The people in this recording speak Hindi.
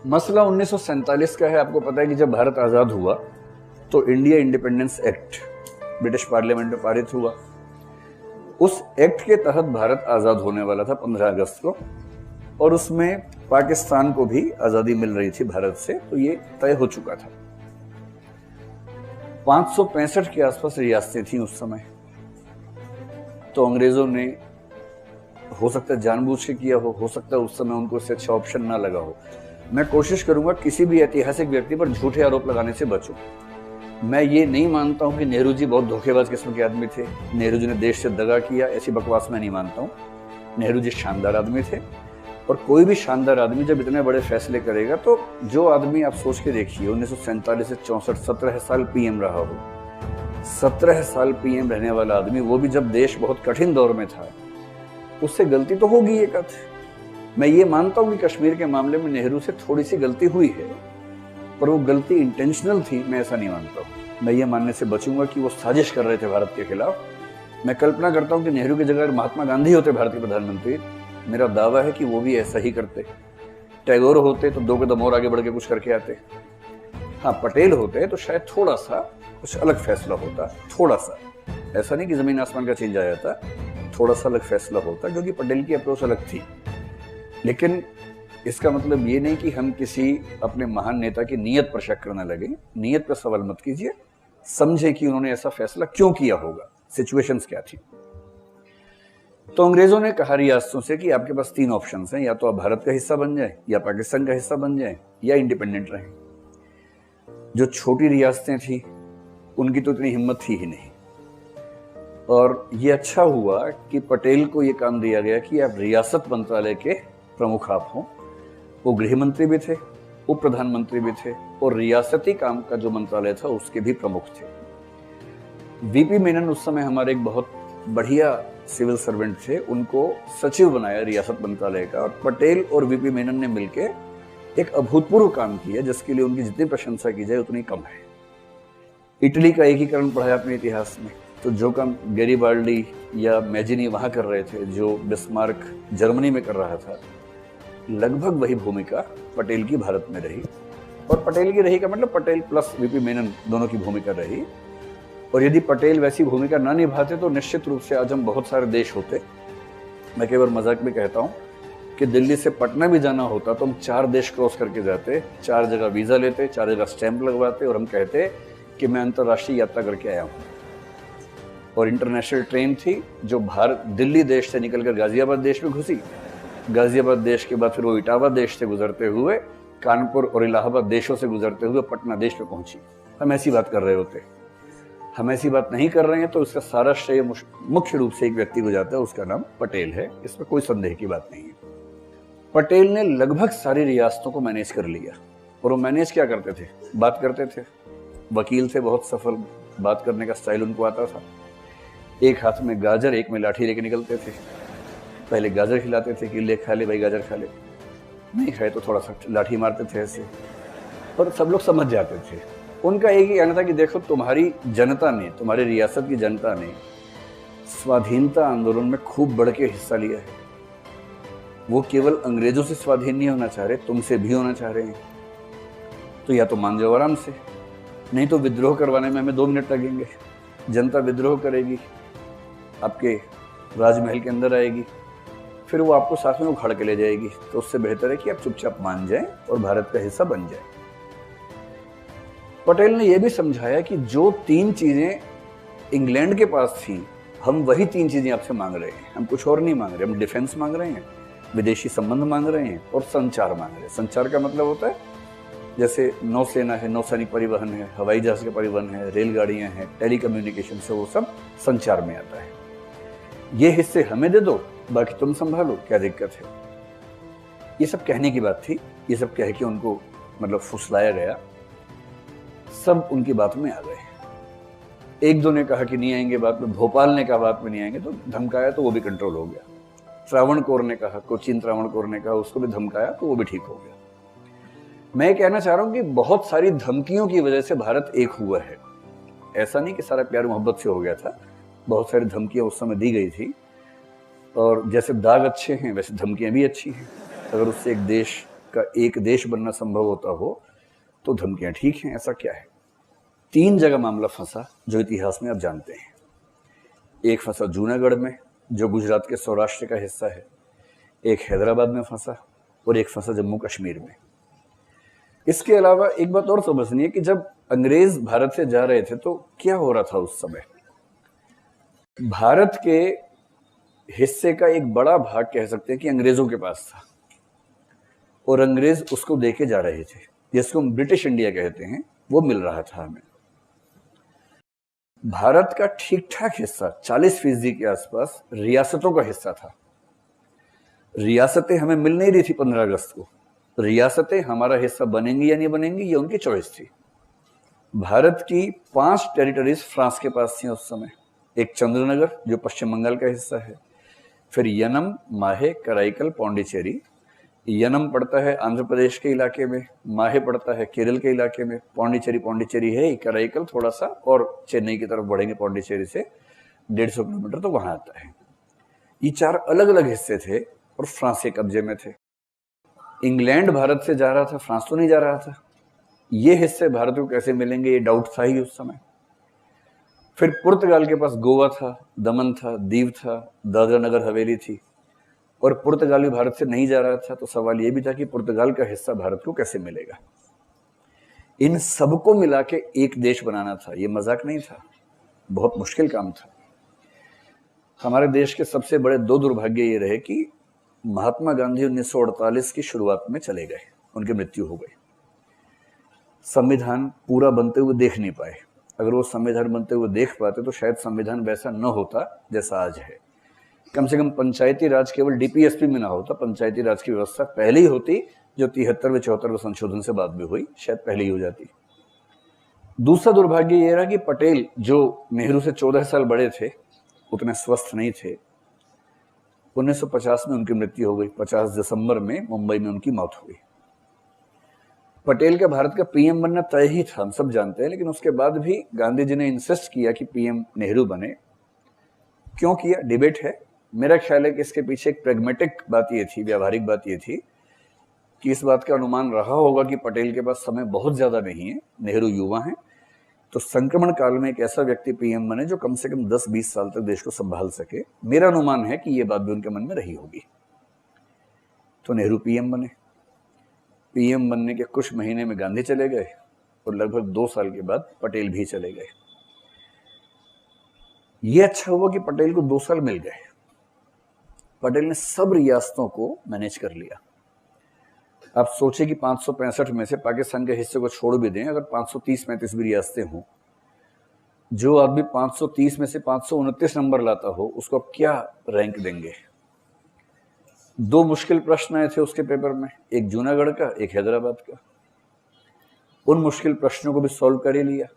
मसला 1947 का है। आपको पता है कि जब भारत आज़ाद हुआ तो India independence act British parliament में पारित हुआ। उस एक्ट के तहत भारत आज़ाद होने वाला था 15 अगस्त को, और उसमें पाकिस्तान को भी आज़ादी मिल रही थी भारत से, तो ये तय हो चुका था। 565 के आसपास रियासतें थी उस समय। तो अंग्रेजों ने हो सकता है जानबूझ के किया हो सकता है उस समय उनको इससे अच्छा ऑप्शन ना लगा हो। मैं कोशिश करूंगा किसी भी ऐतिहासिक व्यक्ति पर झूठे आरोप लगाने से बचूं। मैं ये नहीं मानता हूं कि नेहरू जी बहुत धोखेबाज किस्म के आदमी थे, नेहरू जी ने देश से दगा किया, ऐसी बकवास मैं नहीं मानता हूं। नेहरू जी शानदार आदमी थे, और कोई भी शानदार आदमी जब इतने बड़े फैसले करेगा, तो जो आदमी आप सोच के देखिए 1947 से 64 17 साल पीएम रहा हो, 17 साल पीएम रहने वाला आदमी, वो भी जब देश बहुत कठिन दौर में था, उससे गलती तो होगी एक आध। मैं ये मानता हूं कि कश्मीर के मामले में नेहरू से थोड़ी सी गलती हुई है, पर वो गलती इंटेंशनल थी, मैं ऐसा नहीं मानता हूं। मैं ये मानने से बचूंगा कि वो साजिश कर रहे थे भारत के खिलाफ। मैं कल्पना करता हूं कि नेहरू की जगह महात्मा गांधी होते भारत के प्रधानमंत्री, मेरा दावा है कि वो भी ऐसा ही करते। टैगोर होते तो 2 कदम और आगे बढ़ के कुछ करके आते। हाँ, पटेल होते तो शायद थोड़ा सा कुछ अलग फैसला होता, थोड़ा सा, ऐसा नहीं कि जमीन आसमान का चेंज आ जाता, थोड़ा सा अलग फैसला होता, क्योंकि पटेल की अप्रोच अलग थी। लेकिन इसका मतलब ये नहीं कि हम किसी अपने महान नेता की नीयत पर शक करने लगे। नीयत पर सवाल मत कीजिए, समझें कि उन्होंने ऐसा फैसला क्यों किया होगा, सिचुएशंस क्या थी। तो अंग्रेजों ने कहा रियासतों से कि आपके पास 3 ऑप्शंस हैं, या तो आप भारत का हिस्सा बन जाए, या पाकिस्तान का हिस्सा बन जाए, या इंडिपेंडेंट रहें। जो छोटी रियासतें थी उनकी तो इतनी हिम्मत थी ही नहीं, और ये अच्छा हुआ कि पटेल को ये काम दिया गया कि आप रियासत मंत्रालय के प्रमुख आप हों। वो गृह मंत्री भी थे, उप प्रधानमंत्री भी थे, और रियासती काम का जो मंत्रालय था उसके भी प्रमुख थे। वीपी मेनन उस समय हमारे एक बहुत बढ़िया सिविल सर्वेंट थे, उनको सचिव बनाया रियासत मंत्रालय का, और पटेल और वीपी मेनन ने मिलकर एक अभूतपूर्व काम किया, जिसके लिए उनकी जितनी प्रशंसा की जाए उतनी कम है। इटली का एकीकरण पढ़ा अपने इतिहास में, तो जो काम गैरिबाल्डी या मैजिनी वहां कर रहे थे, जो बिस्मार्क जर्मनी में कर रहा था, लगभग वही भूमिका पटेल की भारत में रही। और पटेल की रही का मतलब पटेल प्लस वीपी मेनन दोनों की भूमिका रही। और यदि पटेल वैसी भूमिका ना निभाते तो निश्चित रूप से आज हम बहुत सारे देश होते। मैं केवल मजाक में कहता हूं कि दिल्ली से पटना भी जाना होता तो हम 4 देश क्रॉस करके जाते, 4 जगह वीजा लेते, 4 जगह स्टैंप लगवाते, और हम कहते कि मैं अंतर्राष्ट्रीय यात्रा करके आया हूं। और इंटरनेशनल ट्रेन थी जो भारत दिल्ली देश से निकलकर गाजियाबाद देश में घुसी, गाजियाबाद देश के बाद फिर वो इटावा देश से गुजरते हुए कानपुर और इलाहाबाद देशों से गुजरते हुए पटना देश में पहुंची। हम ऐसी बात कर रहे होते। हम ऐसी बात नहीं कर रहे हैं तो इसका सारा श्रेय मुख्य रूप से एक व्यक्ति को जाता है, उसका नाम पटेल है, इसमें कोई संदेह की बात नहीं है। पटेल ने लगभग सारी रियासतों को मैनेज कर लिया। और वो मैनेज क्या करते थे? बात करते थे। वकील थे, बहुत सफल, बात करने का स्टाइल उनको आता था। एक हाथ में गाजर, एक में लाठी लेके निकलते थे। पहले गाजर खिलाते थे कि ले खा ले भाई, गाजर खा ले, नहीं खाए तो थोड़ा सा लाठी मारते थे ऐसे, और सब लोग समझ जाते थे। उनका एक ही कहना था कि देखो, तुम्हारी जनता ने, तुम्हारी रियासत की जनता ने स्वाधीनता आंदोलन में खूब बढ़ के हिस्सा लिया है। वो केवल अंग्रेजों से स्वाधीन नहीं होना चाह रहे, तुमसे भी होना चाह रहे हैं। तो या तो मान जाओ आराम से, नहीं तो विद्रोह करवाने में हमें 2 मिनट लगेंगे। जनता विद्रोह करेगी, आपके राजमहल के अंदर आएगी, फिर वो आपको साथ में उखाड़ के ले जाएगी। तो उससे बेहतर है कि आप चुपचाप मान जाएं और भारत का हिस्सा बन जाएं। पटेल ने यह भी समझाया कि जो 3 चीजें इंग्लैंड के पास थी, हम वही 3 चीजें आपसे मांग रहे हैं। हम कुछ और नहीं मांग रहे। हम डिफेंस मांग रहे हैं, विदेशी संबंध मांग रहे हैं, और संचार मांग रहे हैं। संचार का मतलब होता है जैसे नौसेना है, नौसैनिक परिवहन है, हवाई जहाज का परिवहन है, रेलगाड़ियां हैं, टेलीकम्युनिकेशन से, वो सब संचार में आता है। ये हिस्से हमें दे दो, बाकी तुम संभालो, क्या दिक्कत है। ये सब कहने की बात थी। ये सब कह के उनको मतलब फुसलाया गया। सब उनकी बात में आ गए। 1-2 ने कहा कि नहीं आएंगे बात में, भोपाल ने कहा बात में नहीं आएंगे, तो धमकाया तो वो भी कंट्रोल हो गया। त्रावणकोर ने कहा, कोचीन त्रावणकोर ने कहा, उसको भी धमकाया तो वो भी ठीक हो गया। मैं कहना चाह रहा हूं कि बहुत सारी धमकियों की वजह से भारत एक हुआ है। ऐसा नहीं कि सारा प्यार मोहब्बत से हो गया था। बहुत सारी धमकियां उस समय दी गई थी, और जैसे दाग अच्छे हैं वैसे धमकियां भी अच्छी हैं। अगर उससे एक देश का एक देश बनना संभव होता हो तो धमकियां ठीक हैं, ऐसा क्या है। 3 जगह मामला फंसा जो इतिहास में आप जानते हैं। एक फंसा जूनागढ़ में जो गुजरात के सौराष्ट्र का हिस्सा है, एक हैदराबाद में फंसा और एक फंसा जम्मू कश्मीर में। इसके अलावा एक बात और समझनी है कि जब अंग्रेज भारत से जा रहे थे तो क्या हो रहा था उस समय। भारत के हिस्से का एक बड़ा भाग कह सकते हैं कि अंग्रेजों के पास था और अंग्रेज उसको देके जा रहे थे, जिसको हम ब्रिटिश इंडिया कहते हैं, वो मिल रहा था हमें। भारत का ठीक ठाक हिस्सा 40% के आसपास रियासतों का हिस्सा था। रियासतें हमें मिल नहीं रही थी 15 अगस्त को। रियासतें हमारा हिस्सा बनेंगी या नहीं बनेंगी ये उनकी चॉइस थी। भारत की 5 टेरिटरीज फ्रांस के पास थी उस समय। एक चंद्रनगर जो पश्चिम बंगाल का हिस्सा है, फिर यनम, माहे, कराईकल, पौंडीचेरी। यनम पड़ता है आंध्र प्रदेश के इलाके में, माहे पड़ता है केरल के इलाके में, पौंडीचेरी है, कराईकल थोड़ा सा और चेन्नई की तरफ बढ़ेंगे पौंडीचेरी से 150 किलोमीटर तो वहां आता है। ये 4 अलग अलग हिस्से थे और फ्रांस के कब्जे में थे। इंग्लैंड भारत से जा रहा था, फ्रांस तो नहीं जा रहा था। ये हिस्से भारत को कैसे मिलेंगे ये डाउट था ही उस समय। फिर पुर्तगाल के पास गोवा था, दमन था, दीव था, दादरा नगर हवेली थी और पुर्तगाल भी भारत से नहीं जा रहा था। तो सवाल ये भी था कि पुर्तगाल का हिस्सा भारत को कैसे मिलेगा। इन सबको मिला के एक देश बनाना था, ये मजाक नहीं था, बहुत मुश्किल काम था। हमारे देश के सबसे बड़े 2 दुर्भाग्य ये रहे कि महात्मा गांधी 1948 की शुरुआत में चले गए, उनकी मृत्यु हो गई। संविधान पूरा बनते हुए देख नहीं पाए। अगर वो संविधान बनते हुए देख पाते तो शायद संविधान वैसा न होता जैसा आज है। कम से कम पंचायती राज केवल डीपीएसपी में ना होता, पंचायती राज की व्यवस्था पहले ही होती, जो 73वें 74वें संशोधन से बाद में हुई, शायद पहले ही हो जाती। दूसरा दुर्भाग्य यह रहा कि पटेल जो नेहरू से 14 साल बड़े थे उतने स्वस्थ नहीं थे। 1950 में उनकी मृत्यु हो गई। 50 दिसंबर में मुंबई में उनकी मौत हुई। पटेल का भारत का पीएम बनना तय ही था, हम सब जानते हैं, लेकिन उसके बाद भी गांधी जी ने इंसिस्ट किया कि पीएम नेहरू बने। क्यों किया, डिबेट है। मेरा ख्याल है कि इसके पीछे एक प्रैग्मेटिक बात ये थी, व्यावहारिक बात ये थी कि इस बात का अनुमान रहा होगा कि पटेल के पास समय बहुत ज्यादा नहीं है, नेहरू युवा हैं, तो संक्रमण काल में एक ऐसा व्यक्ति पीएम बने जो कम से कम 10-20 साल तक देश को संभाल सके। मेरा अनुमान है कि यह बात भी उनके मन में रही होगी। तो नेहरू पीएम बने। पीएम बनने के कुछ महीने में गांधी चले गए और लगभग 2 साल के बाद पटेल भी चले गए। यह अच्छा हुआ कि पटेल को 2 साल मिल गए। पटेल ने सब रियासतों को मैनेज कर लिया। आप सोचे कि 565 में से पाकिस्तान के हिस्से को छोड़ भी दें, अगर 530-35 भी रियासतें हों, जो आदमी 530 में से 529 नंबर लाता हो उसको आप क्या रैंक देंगे। 2 मुश्किल प्रश्न आए थे उसके पेपर में, एक जूनागढ़ का, एक हैदराबाद का। उन मुश्किल प्रश्नों को भी सॉल्व कर ही लिया।